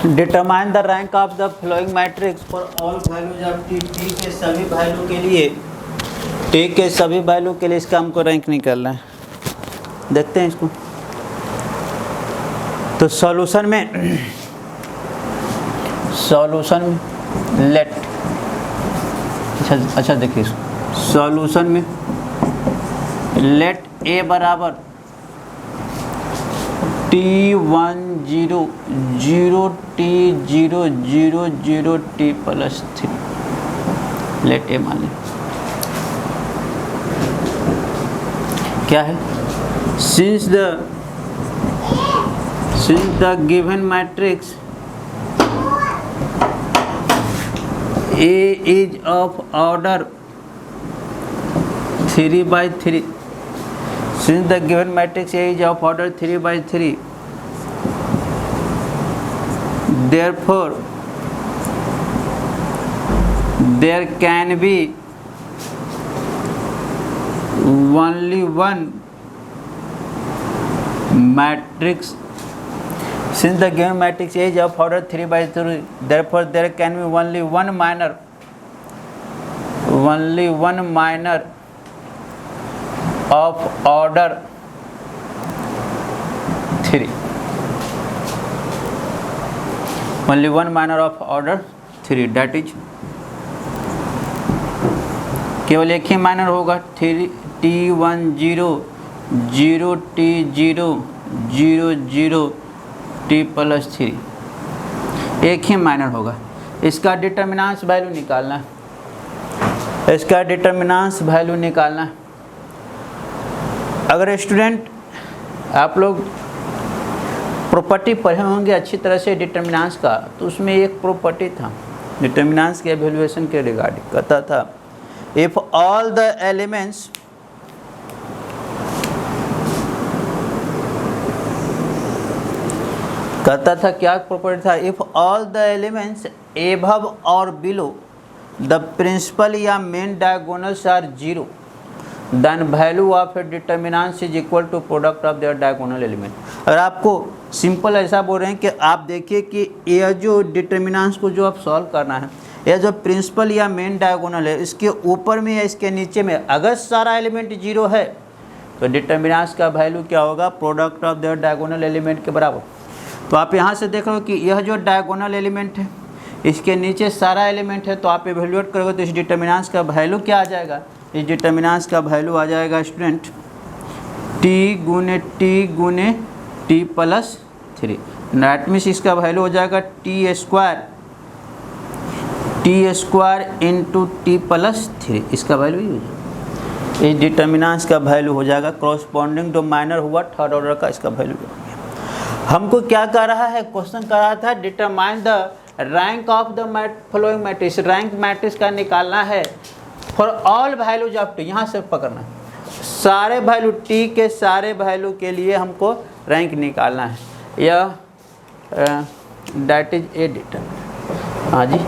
Determine the rank of the flowing matrix for all values of T. T के सभी value के लिए, T के सभी वैल्यू के लिए इसका हमको रैंक निकालना है। देखते हैं इसको। तो सॉल्यूशन में लेट अच्छा देखिए सॉल्यूशन में लेट ए बराबर T1 0 0 T 0 0 0 T plus 3 late ए मान लें। क्या है? since the given matrix A is of order 3 by 3, since the given matrix A is of order 3 by 3, therefore there can be only one matrix. Since the given matrix A is of order 3 by 3, therefore there can be only one minor of order 3. Only one minor of order 3, that is केवल एक ही minor होगा T1 0 0 T 0 0 0 T plus 3, एक ही minor होगा। इसका determinant value निकालना है, इसका determinant value निकालना है। अगर स्टूडेंट आप लोग प्रॉपर्टी पढ़े होंगे अच्छी तरह से डिटर्मिनेंट्स का, तो उसमें एक प्रॉपर्टी था डिटर्मिनेंट्स के एवेल्युएशन के रिगार्डिंग, कहता था इफ ऑल द एलिमेंट्स कहता था क्या प्रॉपर्टी था? If all the elements above और बिलो द प्रिंसिपल या main diagonals are zero, then value of a determinants is equal to product of their diagonal element. अगर आपको सिंपल ऐसा बोल रहे हैं कि आप देखिए कि यह जो डिटर्मिनेंट्स को जो आप सॉल्व करना है, यह जो प्रिंसिपल या मेन डायगोनल है, इसके ऊपर में या इसके नीचे में अगर सारा एलिमेंट जीरो है तो डिटर्मिनेंट्स का वैल्यू क्या होगा? Product of their diagonal element के बराबर। तो आप यहाँ से देख रहे हो कि यह जो डायगोनल एलिमेंट है, इसके नीचे सारा एलिमेंट है, तो आप एवेल्यूएट करोगे तो इस डिटर्मिनेंट्स का वैल्यू क्या आ जाएगा? इस डिटर्मिनेंट्स का वैल्यू आ जाएगा स्टूडेंट T गुने T प्लस 3। दैट मीन्स इसका वैल्यू हो जाएगा T square into T plus 3, इसका वैल्यू ही हो जाएगा। इस डिटर्मिनेंट्स का वैल्यू हो जाएगा कॉरस्पॉन्डिंग जो माइनर हुआ थर्ड ऑर्डर का, इसका वैल्यू हो गया। हमको क्या कर रहा है? क्वेश्चन कर रहा था determine the rank of the flowing matrix, rank matrix का निकालना है for all values of T. यहाँ से पकड़ना है, सारे वैल्यू टी के सारे वैल्यू के लिए हमको रैंक निकालना है। यह दैट इज ए डिटरमिनेंट। हाँ जी,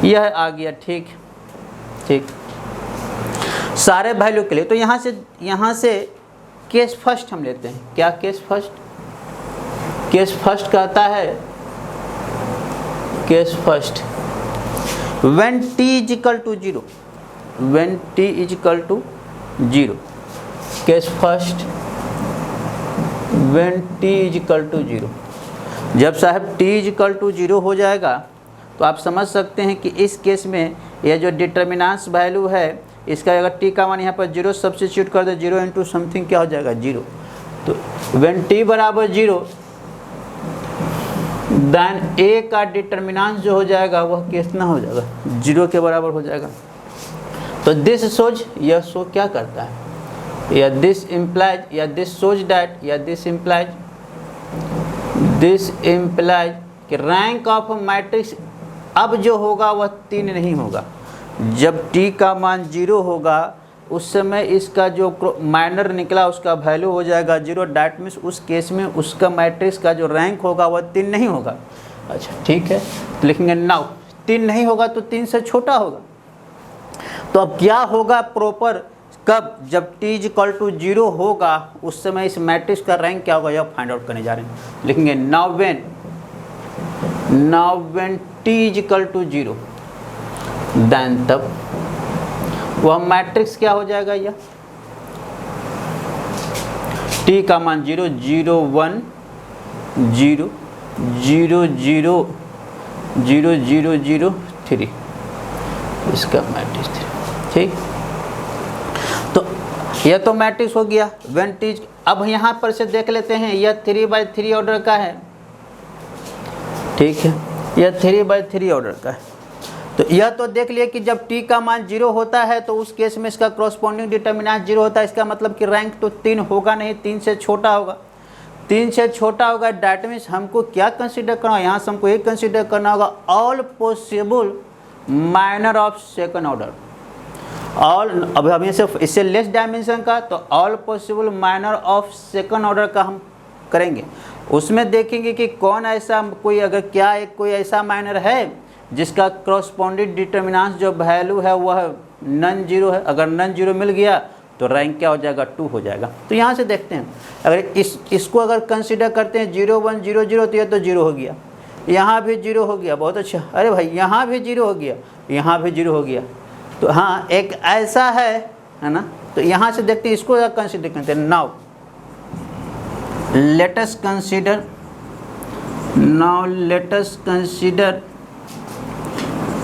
यह आ गया। ठीक ठीक, सारे वैल्यू के लिए। तो यहाँ से केस फर्स्ट हम लेते हैं। क्या केस फर्स्ट? केस फर्स्ट कहता है, case first when t is equal to 0, when t is equal to 0, case first when t is equal to 0। जब साहब t is equal to 0 हो जाएगा तो आप समझ सकते हैं कि इस केस में यह जो डिटर्मिनेंट्स वैल्यू है, इसका अगर t का मान यहाँ पर 0 सब्स्टिट्यूट कर दे, 0 इंटू समथिंग क्या हो जाएगा? 0। तो when t बराबर 0 देन ए का डिटर्मिनेंट जो हो जाएगा वह कितना हो जाएगा? 0 के बराबर हो जाएगा। तो दिस सोज, यह शो क्या करता है? या दिस इम्प्लाइज, या दिस सोज डैट, या दिस इम्प्लाइज कि रैंक ऑफ मैट्रिक्स अब जो होगा वह 3 नहीं होगा। जब t का मान 0 होगा उस समय इसका जो माइनर निकला उसका वैल्यू हो जाएगा 0। डैट मीन्स उस केस में उसका मैट्रिक्स का जो रैंक होगा वह 3 नहीं होगा। अच्छा ठीक है, तो लिखेंगे नाउ 3 नहीं होगा तो 3 से छोटा होगा। तो अब क्या होगा प्रॉपर? कब? जब t इज इक्वल टू 0 होगा उस समय इस मैट्रिक्स का रैंक क्या होगा, यह फाइंड आउट करने जा रहे हैं। लिखेंगे now when now when T is equal to 0 then तब वह मैट्रिक्स क्या हो जाएगा, यह टी का मान 0 0 1 0 0 0 0 0 0 3, इसका मैट्रिक्स 3। ठीक, तो यह तो मैट्रिक्स हो गया व्हेन टी। अब यहाँ पर से देख लेते हैं, यह 3/3 ऑर्डर का है। ठीक है, यह 3/3 ऑर्डर का है। तो यह तो देख लिए कि जब t का मान 0 होता है तो उस केस में इसका करस्पॉन्डिंग डिटर्मिनेंट 0 होता है। इसका मतलब कि रैंक तो 3 होगा नहीं, 3 से छोटा होगा। 3 से छोटा होगा, डैट मीन्स हमको क्या कंसीडर करना है, यहाँ से हमको एक कंसीडर करना होगा all possible minor of second order. All, अब हम इससे लेस डायमेंशन का, तो all possible minor of second order का हम करेंगे। उसमें देखेंगे कि कौन ऐसा कोई, अगर क्या एक कोई ऐसा माइनर है जिसका करस्पॉन्डिंग डिटर्मिनेंट जो वैल्यू है वह नॉन जीरो है। अगर नॉन जीरो मिल गया तो रैंक क्या हो जाएगा, 2 हो जाएगा। तो यहाँ से देखते हैं, अगर इसको अगर कंसीडर करते हैं 0 1 0 0, तो यह तो 0 हो गया, यहाँ भी 0 हो गया, बहुत अच्छा। अरे भाई यहाँ भी 0 हो गया, यहाँ भी 0 हो गया। तो हाँ, एक ऐसा है ना। तो यहाँ से देखते हैं, इसको कंसीडर करते हैं। Now let us consider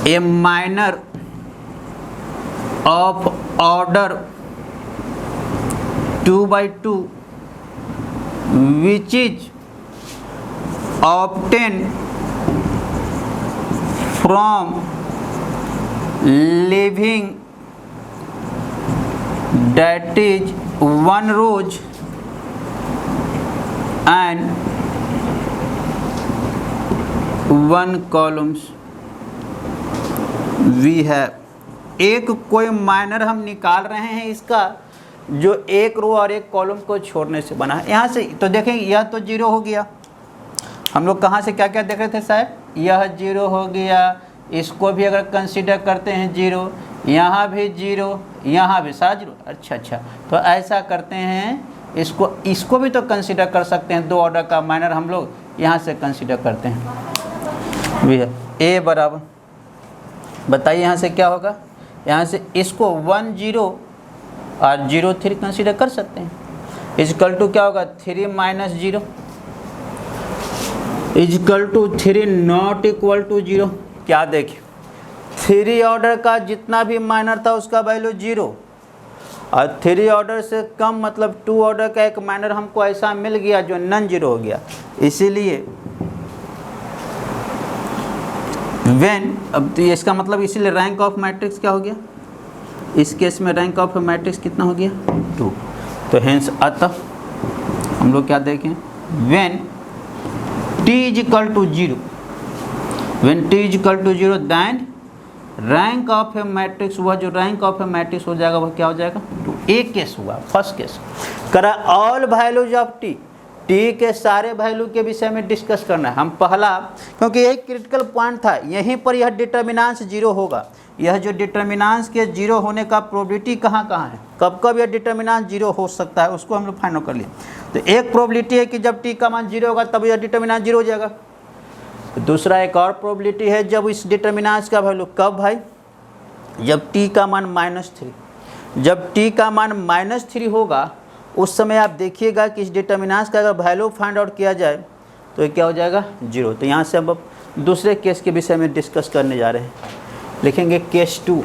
a minor of order 2/2 which is obtained from leaving that is 1 rows and 1 columns we है। एक कोई माइनर हम निकाल रहे हैं इसका, जो एक रो और एक कॉलम को छोड़ने से बना है। यहाँ से तो देखें, यह तो 0 हो गया। हम लोग कहाँ से क्या क्या देख रहे थे साहब, यह 0 हो गया, इसको भी अगर कंसीडर करते हैं 0, यहाँ भी 0, यहाँ भी सारा 0। अच्छा, तो ऐसा करते हैं, इसको भी तो कंसीडर कर सकते हैं। 2 ऑर्डर का माइनर हम लोग यहाँ से कंसीडर करते हैं। वी है ए बराबर, बताइए यहाँ से क्या होगा। यहाँ से इसको 1 0 और 0 3 कंसीडर कर सकते हैं। इजकल टू क्या होगा, 3 - 0 is equal to 3 not equal to 0। क्या देखिए, 3 ऑर्डर का जितना भी माइनर था उसका वैल्यू 0, और 3 ऑर्डर से कम मतलब 2 ऑर्डर का एक माइनर हमको ऐसा मिल गया जो नॉन जीरो हो गया। इसीलिए व्हेन, अब तो इसका मतलब इसीलिए रैंक ऑफ मैट्रिक्स क्या हो गया, इस केस में रैंक ऑफ मैट्रिक्स कितना हो गया, 2। तो हेंस अतः हम लोग क्या देखें, when t is equal to 0, when t is equal to 0 then rank of a matrix, वह जो रैंक ऑफ ए मैट्रिक्स हो जाएगा वह क्या हो जाएगा, 2। एक केस हुआ, फर्स्ट केस करा all values of t, T के सारे वैल्यू के विषय में डिस्कस करना है हम पहला, क्योंकि एक क्रिटिकल पॉइंट था, यहीं पर यह डिटर्मिनेंट्स 0 होगा। यह जो डिटर्मिनेंट्स के 0 होने का प्रोबेबिलिटी कहाँ है, कब कब यह डिटर्मिनेंट 0 हो सकता है, उसको हम लोग फाइंड आउट कर लिए। तो एक प्रोबेबिलिटी है कि जब टी का मान 0 होगा तब यह डिटर्मिनेंट 0 हो जाएगा। तो दूसरा एक और प्रोबेबिलिटी है जब इस डिटर्मिनेंट्स का वैल्यू, कब भाई, जब टी का मान -3, जब टी का मान -3 होगा उस समय आप देखिएगा कि इस डिटर्मिनेंट्स का अगर वैल्यू फाइंड आउट किया जाए तो ये क्या हो जाएगा, 0। तो यहाँ से अब दूसरे केस के विषय में डिस्कस करने जा रहे हैं। लिखेंगे case 2।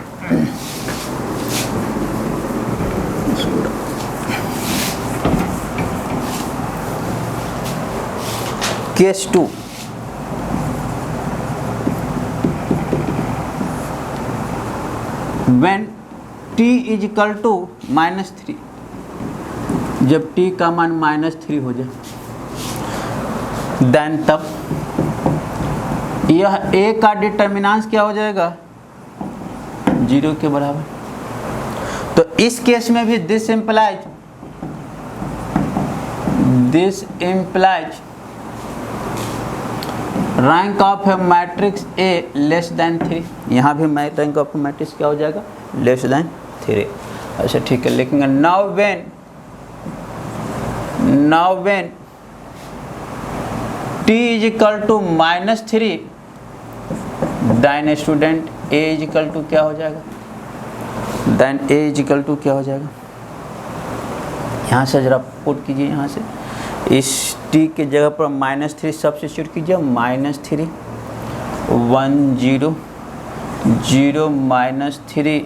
Case 2, when t is equal to -3, जब t का मान -3 हो जाए, देन तब यह a का डिटर्मिनेंट्स क्या हो जाएगा, 0 के बराबर। तो इस केस में भी this implies rank of a matrix A less than 3, यहाँ भी रैंक ऑफ मैट्रिक्स क्या हो जाएगा, लेस देन 3। अच्छा ठीक है, लिखेंगे now when t is equal to -3 then student a is equal to क्या हो जाएगा, then a is equal to क्या हो जाएगा, यहाँ से जरा पुट कीजिए, यहाँ से इस t के जगह पर -3 सब्स्टिट्यूट कीजिए, -3 1 0 0 -3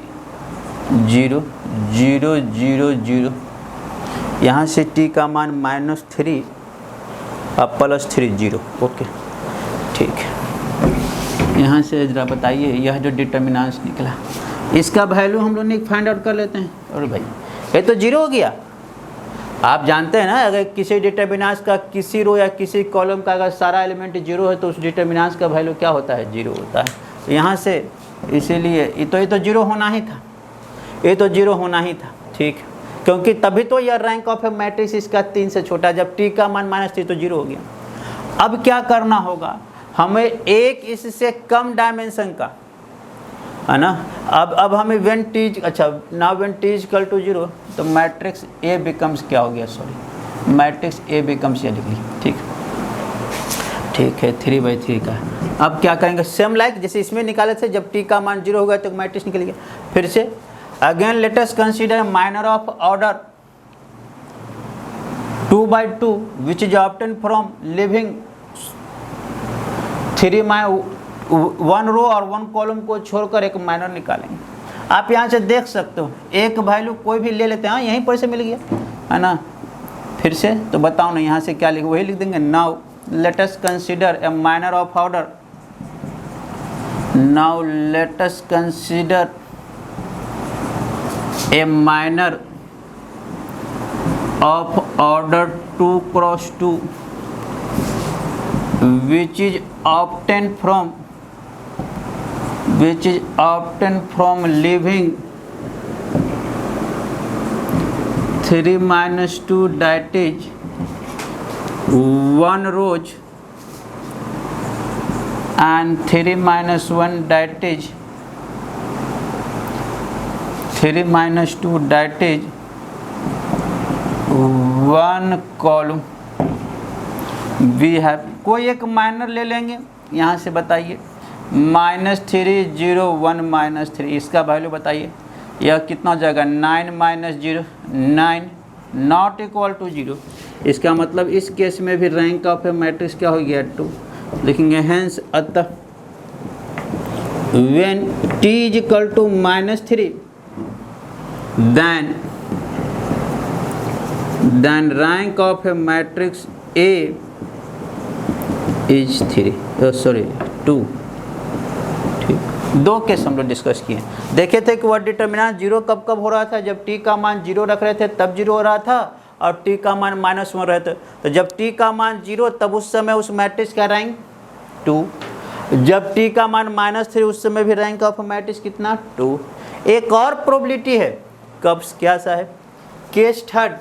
0 0 0 0, यहाँ से t का मान -3 और +3 0। ओके ठीक है, यहाँ से जरा बताइए यह जो डिटर्मिनेंट्स निकला इसका वैल्यू हम लोग ने फाइंड आउट कर लेते हैं। और भाई ये तो 0 हो गया। आप जानते हैं ना, अगर किसी डिटर्मिनेंट्स का किसी रो या किसी कॉलम का अगर सारा एलिमेंट 0 है तो उस डिटर्मिनेंट्स का वैल्यू क्या होता है, 0 होता है। तो यहाँ से इसीलिए ये तो 0 होना ही था, ये तो 0 होना ही था, ठीक, क्योंकि तभी तो यह रैंक ऑफ ए मैट्रिक्स इसका 3 से छोटा, जब t का मान -3 तो 0 हो गया। अब क्या करना होगा, हमें एक इससे कम डायमेंशन का, है ना, अब हमें व्हेन t, अच्छा now when t is equal to 0 तो मैट्रिक्स A बिकम्स क्या हो गया, सॉरी मैट्रिक्स A बिकम्स ये लिख ली, ठीक है 3/3 का। अब क्या करेंगे, सेम लाइक जैसे इसमें निकाले थे, जब t का मान 0 होगा तो मैट्रिक्स निकल गया। फिर से again let us consider minor of order 2/2 which is obtain from living 1 रो और 1 कॉलम को छोड़कर एक माइनर निकालेंगे। आप यहाँ से देख सकते हो, एक वैल्यू कोई भी ले लेते हैं, हाँ यहीं पर से मिल गया, है ना। फिर से तो बताओ ना, यहाँ से क्या लिख, वही लिख देंगे। Now let us consider a minor of order, now let us consider a minor of order 2 × 2 which is obtained from leaving 3 - 2 that is 1 rows and 3 - 1 that is 3 - 2 that is 1 column। We have कोई एक minor ले लेंगे, यहाँ से बताइए -3 0 1 -3, इसका value बताइए, यह कितना हो जाएगा, 9 - 0 9 नॉट इक्वल टू 0। इसका मतलब इस केस में भी रैंक ऑफ ए मैट्रिक्स क्या हो गया, 2 लिखेंगे। हेंस अतः when t is equal to -3 then rank of a matrix A is 2। ठीक, 2 केस हम लोग डिस्कस किए, देखे थे कि वह डिटर्मिनेंट 0 कब कब हो रहा था, जब t का मान 0 रख रहे थे तब 0 हो रहा था, और t का मान -1 रहे थे। तो जब t का मान 0 तब उस समय उस मैट्रिक्स का रैंक 2, जब t का मान -3 उस समय भी रैंक ऑफ मैट्रिक्स कितना, 2। एक और प्रोबेबिलिटी है, कब, क्या सा है, case third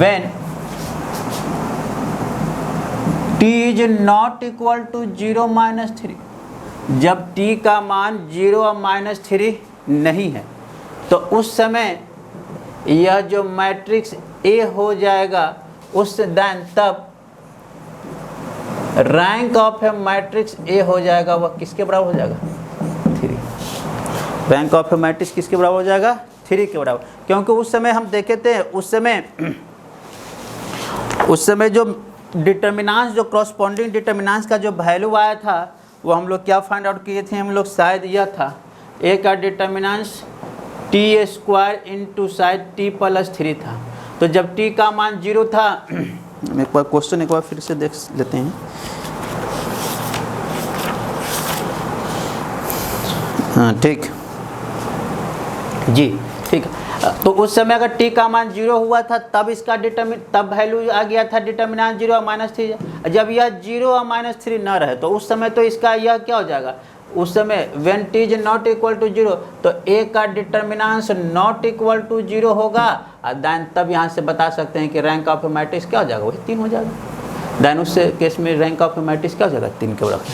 when t is not equal to 0 - 3, जब t का मान 0 और -3 नहीं है तो उस समय यह जो मैट्रिक्स A हो जाएगा, उस देन तब rank of a matrix A हो जाएगा, वह किसके बराबर हो जाएगा, 3। रैंक ऑफ ए मैट्रिक्स किसके बराबर हो जाएगा, 3 के बराबर, क्योंकि उस समय हम देखे थे, उस समय जो डिटर्मिनेंट्स, जो कॉरस्पॉन्डिंग डिटर्मिनेंट्स का जो वैल्यू आया था, वो हम लोग क्या फाइंड आउट किए थे, हम लोग शायद यह था, A का डिटर्मिनेंट्स t² × शायद t + 3 था। तो जब t का मान 0 था, एक बार क्वेश्चन एक बार फिर से देख लेते हैं। हाँ ठीक जी, ठीक है। तो उस समय अगर t का मान 0 हुआ था तब इसका तब वैल्यू आ गया था डिटर्मिनेंट 0 और -3। जब यह 0 और -3 न रहे तो उस समय तो इसका यह क्या हो जाएगा, उस समय when t is not equal to 0 तो a का डिटर्मिनेंट नॉट इक्वल टू 0 होगा, और देन तब यहाँ से बता सकते हैं कि रैंक ऑफ ए मैट्रिक्स क्या हो जाएगा, वही 3 हो जाएगा। देन उस केस में रैंक ऑफ ए मैट्रिक्स क्या हो जाएगा, 3 के बराबर।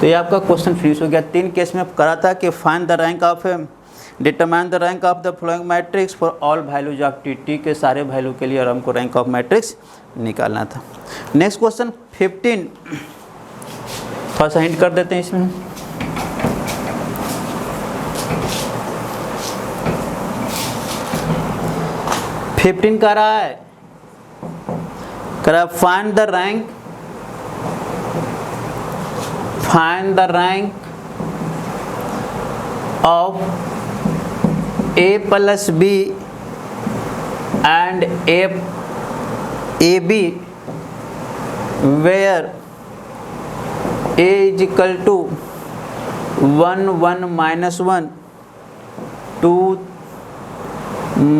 तो ये आपका क्वेश्चन फिनिश हो गया। 3 केस में करा था कि find the rank of A determine the rank of the following matrix for all values of T, T के सारे वैल्यू के लिए और हमको रैंक ऑफ मैट्रिक्स निकालना था। नेक्स्ट क्वेश्चन 15, थोड़ा सा हिंट कर देते हैं इसमें। फिफ्टीन कह रहा है find the rank of a plus b and ab where a is equal to 1 1 minus 1 2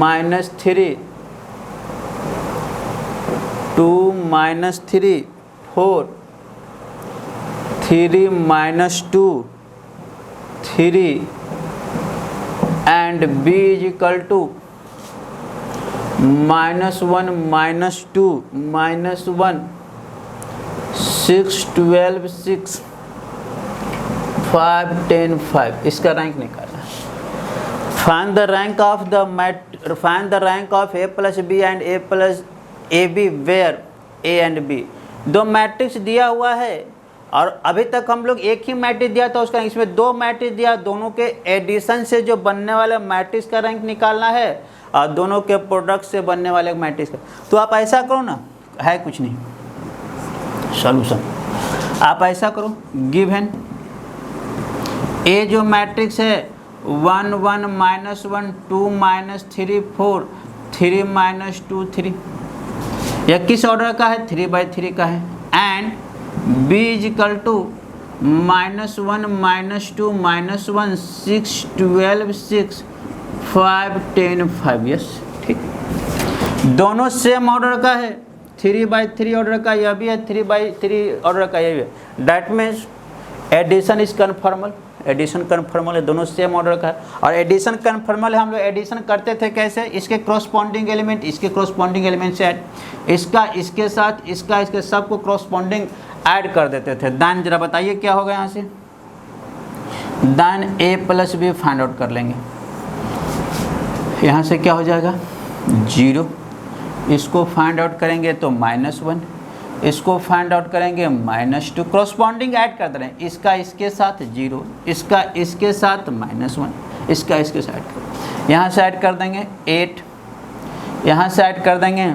minus 3 2 minus 3 4 3 minus 2 3 and b is equal to minus 1 minus 2 minus 1 6 12 6 5 10 5 इसका रैंक निकालना है। Find the rank of a plus b and a plus ab where a and b, दो matrix दिया हुआ है और अभी तक हम लोग एक ही मैट्रिक्स दिया था उसका, इसमें दो मैट्रिक्स दिया, दोनों के एडिशन से जो बनने वाले मैट्रिक्स का रैंक निकालना है और दोनों के प्रोडक्ट से बनने वाले मैट्रिक्स का। तो आप ऐसा करो ना, है कुछ नहीं सॉल्यूशन, आप ऐसा करो, गिवन ए जो मैट्रिक्स है 1 1 minus 1 2 minus 3 4 3 minus 2 3, यह किस ऑर्डर का है? 3/3 का है। And b is equal to minus 1 minus 2 minus 1 6 12 6 5 10 5, yes ठीक, दोनों सेम ऑर्डर का है, 3/3 ऑर्डर का यह भी है, 3/3 ऑर्डर का यह भी है। That means addition is conformal, addition conformal है, दोनों सेम ऑर्डर का है। और एडिशन कन्फर्मल है, हम लोग एडिशन करते थे कैसे? इसके क्रॉसपॉन्डिंग एलिमेंट इसके क्रॉसपॉन्डिंग एलिमेंट से ऐड, इसका इसके साथ, इसका इसके सब को क्रॉसपॉन्डिंग ऐड कर देते थे। दान जरा बताइए क्या होगा यहाँ से? दान a plus b find out कर लेंगे, यहाँ से क्या हो जाएगा 0, इसको फाइंड आउट करेंगे तो -1, इसको फाइंड आउट करेंगे -2, क्रॉसपॉन्डिंग ऐड कर दे रहे हैं, इसका इसके साथ 0, इसका इसके साथ -1, इसका इसके साथ, यहाँ से ऐड कर देंगे 8, यहाँ से ऐड कर देंगे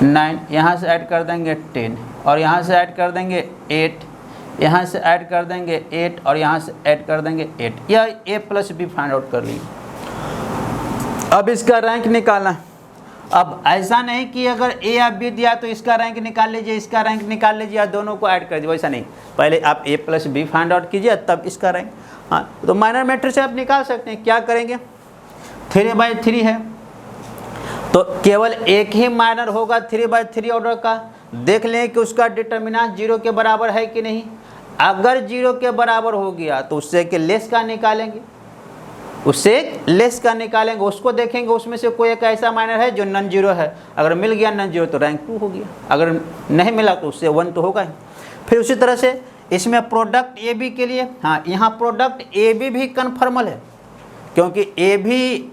9, यहाँ से ऐड कर देंगे 10 और यहाँ से ऐड कर देंगे 8, यहाँ से ऐड कर देंगे 8 और यहाँ से ऐड कर देंगे 8। यह a plus b find out कर लिए। अब इसका रैंक निकालना। अब ऐसा नहीं कि अगर a या b दिया तो इसका रैंक निकाल लीजिए, इसका रैंक निकाल लीजिए या दोनों को ऐड कर दीजिए, वैसा नहीं, पहले आप a plus b find out कीजिए तब इसका रैंक। हाँ, तो माइनर मैट्रिक्स से आप निकाल सकते हैं। क्या करेंगे? 3/3 है तो केवल एक ही माइनर होगा 3/3 ऑर्डर का, देख लें कि उसका डिटर्मिनेंट 0 के बराबर है कि नहीं। अगर 0 के बराबर हो गया तो उससे के लेस का निकालेंगे, उससे लेस का निकालेंगे, उसको देखेंगे उसमें से कोई एक ऐसा माइनर है जो नॉन जीरो है, अगर मिल गया नॉन जीरो तो रैंक 2 हो गया, अगर नहीं मिला तो उससे 1 तो होगा ही। फिर उसी तरह से इसमें प्रोडक्ट ए बी के लिए, हाँ यहाँ प्रोडक्ट ए बी भी कन्फर्मल है, क्योंकि ए भी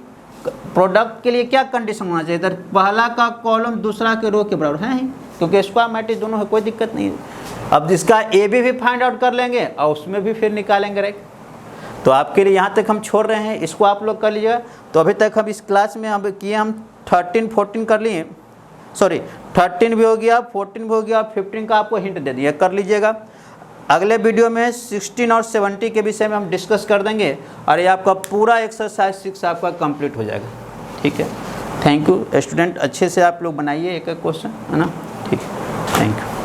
प्रोडक्ट के लिए क्या कंडीशन होना चाहिए? इधर पहला का कॉलम दूसरा के रो के बराबर है ही, क्योंकि स्क्वायर मैट्रिक्स दोनों है, कोई दिक्कत नहीं है। अब इसका ए बी भी फाइंड आउट कर लेंगे और उसमें भी फिर निकालेंगे रैंक। तो आपके लिए यहाँ तक हम छोड़ रहे हैं, इसको आप लोग कर लीजिएगा। तो अभी तक हम इस क्लास में हम किए, हम 13 14 कर लिए, सॉरी 13 भी हो गया, 14 भी हो गया, 15 का आपको हिंट दे दिया, कर लीजिएगा। अगले वीडियो में 16 और 70 के विषय में हम डिस्कस कर देंगे और ये आपका पूरा एक्सरसाइज 6 आपका कंप्लीट हो जाएगा। ठीक है, थैंक यू स्टूडेंट, अच्छे से आप लोग बनाइए एक एक क्वेश्चन, है ना। ठीक है, थैंक यू।